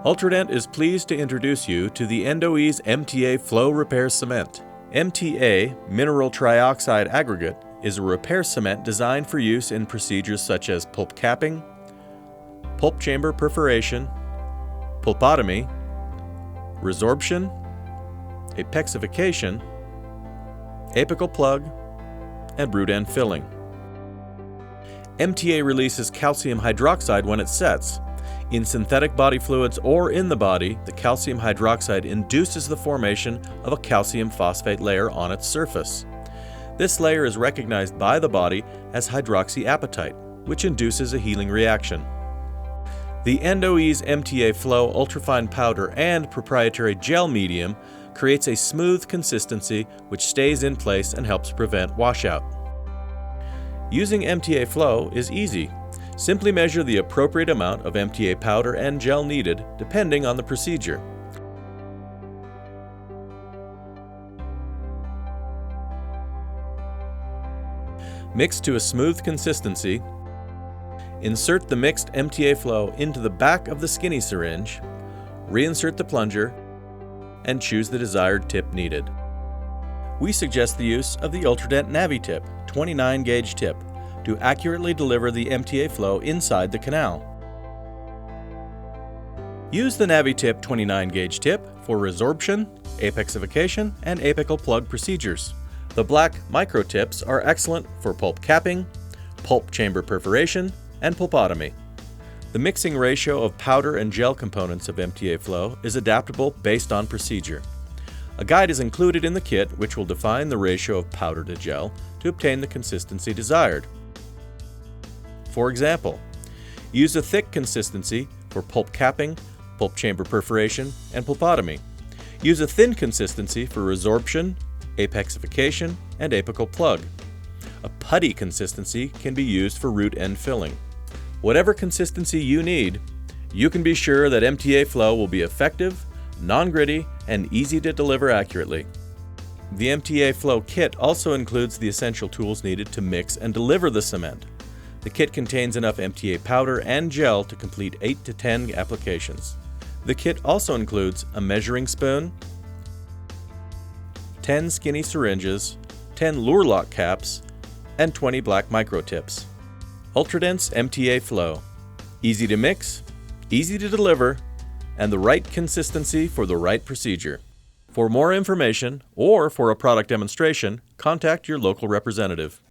Ultradent is pleased to introduce you to the Endoease MTA Flow Repair Cement. MTA, mineral trioxide aggregate, is a repair cement designed for use in procedures such as pulp capping, pulp chamber perforation, pulpotomy, resorption, apeksificering, apical plug, and root end filling. MTA releases calcium hydroxide when it sets. In synthetic body fluids or in the body, the calcium hydroxide induces the formation of a calcium phosphate layer on its surface. This layer is recognized by the body as hydroxyapatite, which induces a healing reaction. The Endoease MTA Flow ultrafine powder and proprietary gel medium creates a smooth consistency which stays in place and helps prevent washout. Using MTA Flow is easy. Simply measure the appropriate amount of MTA powder and gel needed depending on the procedure. Mix to a smooth consistency. Insert the mixed MTA Flow into the back of the skinny syringe, reinsert the plunger, and choose the desired tip needed. We suggest the use of the Ultradent Navi Tip 29 gauge tip to accurately deliver the MTA Flow inside the canal. Use the Navi Tip 29 gauge tip for resorption, apeksificering, and apical plug procedures. The black micro tips are excellent for pulp capping, pulp chamber perforation, and pulpotomy. The mixing ratio of powder and gel components of MTA Flow is adaptable based on procedure. A guide is included in the kit which will define the ratio of powder to gel to obtain the consistency desired. For example, use a thick consistency for pulp capping, pulp chamber perforation, and pulpotomy. Use a thin consistency for resorption, apeksificering, and apical plug. A putty consistency can be used for root end filling. Whatever consistency you need, you can be sure that MTA Flow will be effective, non-gritty, and easy to deliver accurately. The MTA Flow Kit also includes the essential tools needed to mix and deliver the cement. The kit contains enough MTA powder and gel to complete 8 to 10 applications. The kit also includes a measuring spoon, 10 skinny syringes, 10 lure lock caps, and 20 black micro tips. Ultradents MTA Flow. Easy to mix, easy to deliver, and the right consistency for the right procedure. For more information or for a product demonstration, contact your local representative.